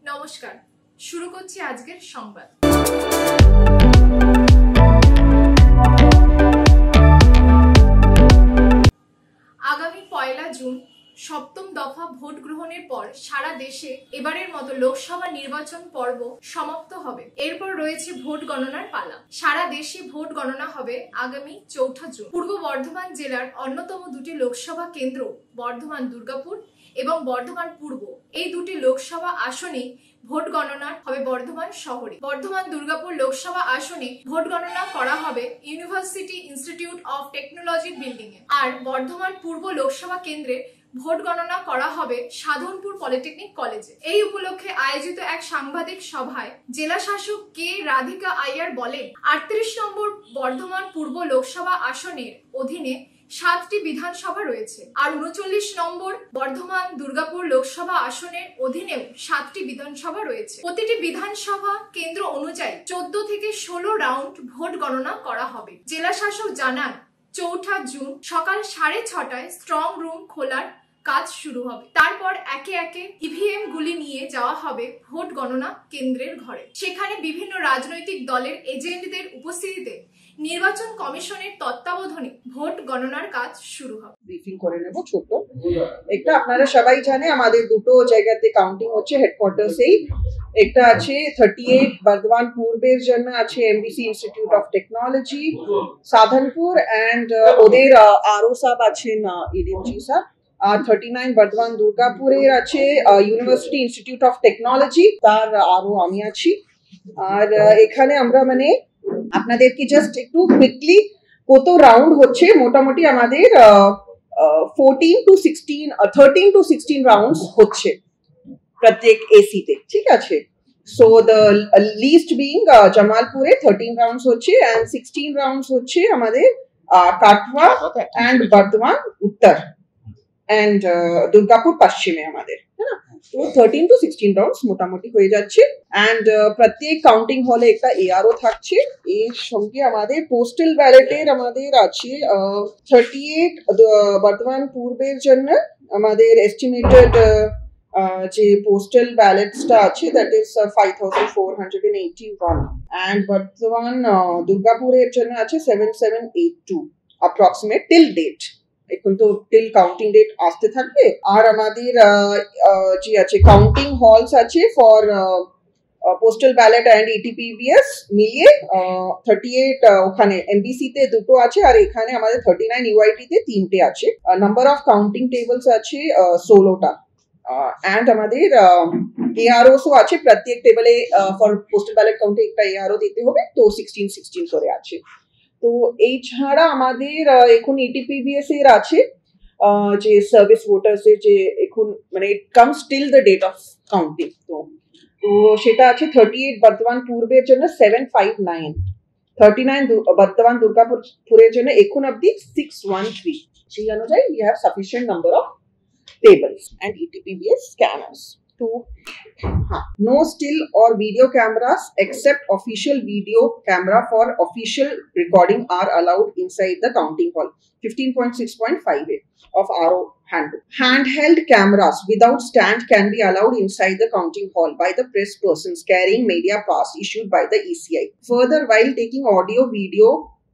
নমস্কার, শুরু করছি আজকের সংবাদ। আগামী 1 জুন সপ্তম দফা ভোট গ্রহণের পর সারা দেশে এবারের মতো লোকসভা নির্বাচন পর্ব সমাপ্ত হবে। এরপর রয়েছে ভোট গণনার পালা। সারা দেশে ভোট গণনা হবে আগামী 4 জুন। পূর্ব বর্ধমান জেলার অন্যতম দুটি লোকসভা কেন্দ্র বর্ধমান দুর্গাপুর এবং বর্ধমান পূর্ব, এই দুটি লোকসভা আসনে ভোট গণনা হবে বর্ধমান শহরে। বর্ধমান দুর্গাপুর লোকসভা আসনে ভোট গণনা করা হবে university institute of technology building এ। আর বর্ধমান পূর্ব লোকসভা কেন্দ্রে ভোট গণনা করা হবে সাধনপুর পলিটেকনিক কলেজে। এই উপলক্ষে আয়োজিত এক সাংবাদিক সভায় জেলা শাসক কে রাধিকা আইয়ার বলেন, 38 নম্বর বর্ধমান পূর্ব লোকসভা আসনের অধীনে 7টি বিধানসভা রয়েছে, আর 39 নম্বর বর্ধমান দুর্গাপুর লোকসভা আসনের অধীনেও 7টি বিধানসভা রয়েছে। প্রতিটি বিধানসভা কেন্দ্র অনুযায়ী 14 থেকে 16 রাউন্ড ভোট গণনা করা হবে। জেলা শাসক জানান, 4 জুন সকাল 6:30টায় স্ট্রং রুম খোলার কাজ শুরু হবে। তারপর একে একে ইভিএম গুলি নিয়ে যাওয়া হবে ভোট গণনা কেন্দ্রের ঘরে। সেখানে বিভিন্ন রাজনৈতিক দলের এজেন্টদের উপস্থিতিতে নির্বাচন কমিশনের তত্ত্বাবধানে ভোট গণনার কাজ শুরু হবে। ব্রিফিং করে নেব ছোট একটা। আপনারা সবাই জানে আমাদের দুটো জায়গাতে কাউন্টিং হচ্ছে হেডকোয়ার্টার্সেই। একটা আছে 38 বর্ধমান পূর্বের জন্য আছে MBC institute of technology Sadhanpur, and ওদের আরও সাহেব আছেন ইডিএমজি স্যার। আর 39 বর্ধমান দুর্গাপুরের আছে ইউনিভার্সিটি ইনস্টিটিউট অফ টেকনোলজি, তার আরও আমি আছি। আর এখানে আমরা মানে আপনাদেরকে জাস্ট একটু কুইকলি কত রাউন্ড হচ্ছে, মোটামুটি আমাদের 13 to 16 রাউন্ডস হচ্ছে প্রত্যেক এসিতে, ঠিক আছে। সো দ্য লিস্ট বিং জামালপুরে 13 রাউন্ডস হচ্ছে, এন্ড 16 রাউন্ডস হচ্ছে আমাদের কাটওয়া এন্ড বর্ধমান উত্তর এন্ড দুর্গাপুর পশ্চিমে আমাদের, হ্যাঁ না। তো 13 to 16 রাউন্ডস মোটামুটি হয়ে যাচ্ছে। এন্ড প্রত্যেক কাউন্টিং হলে একটা এআরও থাকছে। এর সঙ্গে আমাদের পোস্টাল ব্যালটের আমাদের আছে 38 বর্ধমান পূর্বের জন্য আমাদের এস্টিমেটেড যে পোস্টাল ব্যালেটসটা আছে দ্যাট ইজ 5481, এন্ড বর্ধমান দুর্গাপুরের জন্য আছে 7782 অ্যাপ্রক্সিমেট টিল ডেট। এখন তো টিল কাউন্টিং ডেট আসতে থাকবে। আর আমাদের যে আছে কাউন্টিং হলস আছে for postal ballot and ETPBS মিলিয়ে 38 ওখানে এমবিসি তে দুটো আছে, আর এখানে আমাদের 39 ইউআইটি তে 3টে আছে। নাম্বার অফ কাউন্টিং টেবলস আছে 16টা, অ্যান্ড আমাদের এআরওসও আছে প্রত্যেক টেবলে। ফর পোস্টাল ব্যালট কাউন্টে একটা এআরও দিতে হবে, তো 16 করে আছে। তো এই ছাড়া আমাদের এখন ইটিপিবিএস এর আছে যে সার্ভিস ভোটার্স এর যে এখন মানে it comes till the date of counting. তো সেটা আছে 38 বর্ধমান পূর্বের জন্য 759, 39 বর্ধমান দুর্গাপুরের জন্য এখন অব্দি 613। সেই অনুযায়ী we have sufficient number of tables and ETPBS scanners. To no still or video cameras except official video camera for official recording are allowed inside the counting hall. 15.6.5a of RO handbook. Handheld cameras without stand can be allowed inside the counting hall by the press persons carrying media pass issued by the ECI. Further, while taking audio video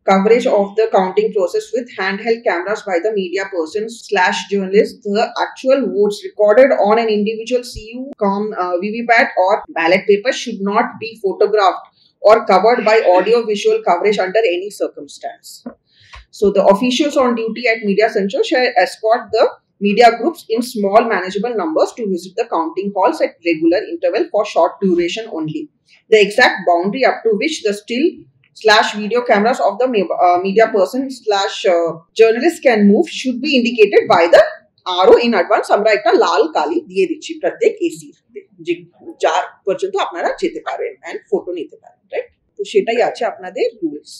coverage of the counting process with handheld cameras by the media persons / journalists, the actual votes recorded on an individual CU-COM VVPAT or ballot paper should not be photographed or covered by audio-visual coverage under any circumstance. So the officials on duty at media center shall escort the media groups in small manageable numbers to visit the counting halls at regular interval for short duration only. The exact boundary up to which the still / video cameras of the media person / journalist can move should be indicated by the RO in advance. আমরা একটা লাল কালি দিয়ে দিচ্ছি প্রত্যেক AC যে যার পর্যন্ত আপনারা যেতে পারেন এন্ড ফটো নিতে পারেন, রাইট। তো সেটাই আছে আপনাদের রুলস।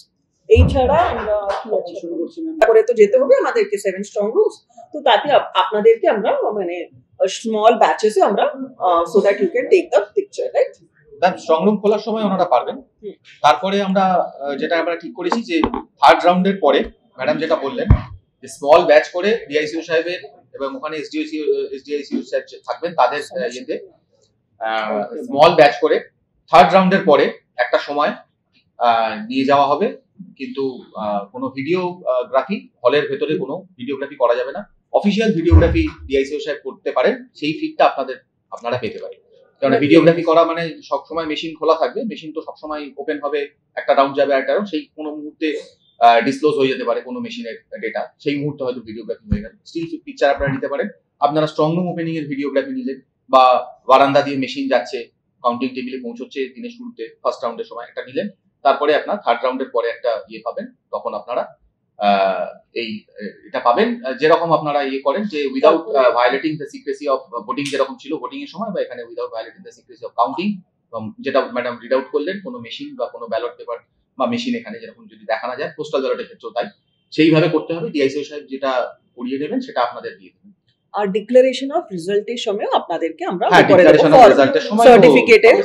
এই ছাড়া আমরা করে তো যেতে হবে আমাদেরকে 7 স্ট্রং রুমস। তো তাতে আপনাদেরকে আমরা মানে স্মল ব্যাচেসে আমরা so that you can take the picture, right. Ma'am strong room খোলার সময় ওনারা পারবেন। তারপরে আমরা যেটা আমরা ঠিক করেছি যে থার্ড রাউন্ডের পরে ম্যাডাম যেটা বললেন যে স্মল ব্যাচ করে ডিআইসিও সাহেবের এবং ওখানে এসডিআইসিও থাকবেন তাদের ইয়েতে স্মল ব্যাচ করে থার্ড রাউন্ডের পরে একটা সময় নিয়ে যাওয়া হবে, কিন্তু কোনো ভিডিওগ্রাফি হলের ভেতরে কোনো ভিডিওগ্রাফি করা যাবে না। অফিসিয়াল ভিডিওগ্রাফি ডিআইসিও সাহেব করতে পারেন, সেই ফিডটা আপনারা পেতে পারেন। কারণ ভিডিওগ্রাফি করা মানে সবসময় মেশিন খোলা থাকবে, মেশিন তো সবসময় ওপেন হবে, একটা রাউন্ড যাবে একটা রাউন্ড, সেই কোনো মুহূর্তে ডিসক্লোজ হয়ে যেতে পারে কোনো মেশিনের ডেটা, সেই মুহূর্তে হয়তো ভিডিওগ্রাফি হয়ে গেল। স্টিল পিকচার আপনারা নিতে পারেন। আপনারা স্ট্রং রুম ওপেনিং এর ভিডিওগ্রাফি নিলেন, বা বারান্দা দিয়ে মেশিন যাচ্ছে কাউন্টিং টেবিলে পৌঁছচ্ছে দিনের শুরুতে ফার্স্ট রাউন্ডের সময় একটা নিলেন, তারপরে আপনার থার্ড রাউন্ডের পরে একটা ইয়ে পাবেন, তখন আপনারা এটা পাবেন যেরকম আপনারা ইয়ে করেন যে without violating the secrecy of voting, যেরকম ছিল ভোটিং এর সময়, বা এখানে without violating the secrecy of counting, যেটা ম্যাডাম রিড আউট করলেন, কোনো মেশিন বা কোনো ব্যালট পেপার বা মেশিন এখানে যেরকম যদি দেখানো যায়, পোস্টাল ব্যালটের ক্ষেত্রেও তাই, সেইভাবে করতে হবে। ডিআইসিও সাহেব যেটা করিয়ে নেবেন সেটা আপনাদের দিয়ে দেবেন। আর ডিক্লারেশন অফ রেজাল্টের সময় আপনাদেরকে আমরা ডিক্লারেশন অফ রেজাল্টের সময় সার্টিফিকেটের